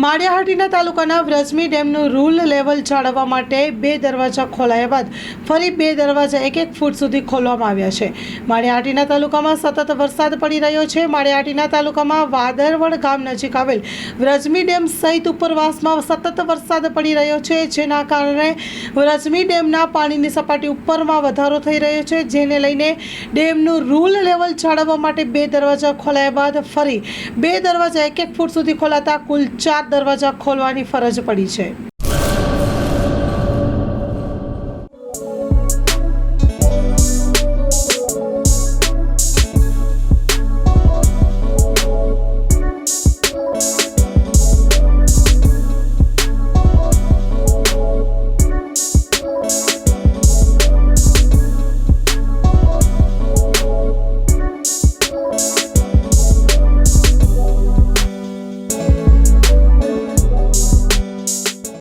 માળિયાહાટીના તાલુકાના વ્રજમી ડેમનું rule level જાળવવા માટે 2 દરવાજા ખોલાયા બાદ ફરી 2 દરવાજા 1 ફૂટ સુધી ખોલવામાં આવ્યા છે। માળિયાહાટીના તાલુકામાં સતત વરસાદ પડી રહ્યો છે। માળિયાહાટીના તાલુકામાં વાદરવડ ગામ નજીક આવેલ વ્રજમી ડેમ સહિત ઉપરવાસમાં સતત વરસાદ પડી રહ્યો છે, જેના કારણે વ્રજમી ડેમના પાણીની સપાટી ઉપરમાં વધારો થઈ રહ્યો છે, જેને લઈને ડેમનું રૂલ લેવલ જાળવવા માટે 2 દરવાજા ખોલાયા બાદ ફરી 2 દરવાજા 1 ફૂટ સુધી ખોલાતા કુલ 4 દરવાજા ખોલવાની ફરજ પડી છે।